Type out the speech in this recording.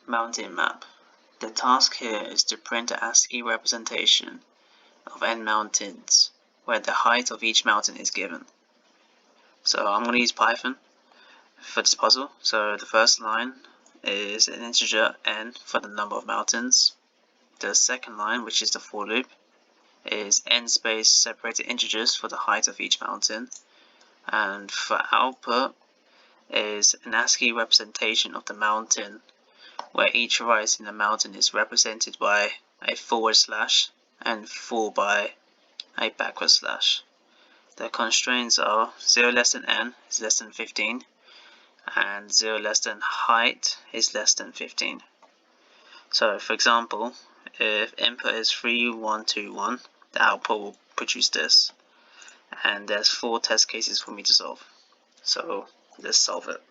Mountain map. The task here is to print an ASCII representation of n mountains, where the height of each mountain is given. So I'm going to use Python for this puzzle. So the first line is an integer n for the number of mountains. The second line, which is the for loop, is n space separated integers for the height of each mountain. And for output is an ASCII representation of the mountain, where each rise in the mountain is represented by a / and fall by a /. The constraints are 0 less than n is less than 15, and 0 less than height is less than 15. So for example, if input is 3121, the output will produce this, and there's 4 test cases for me to solve. So let's solve it.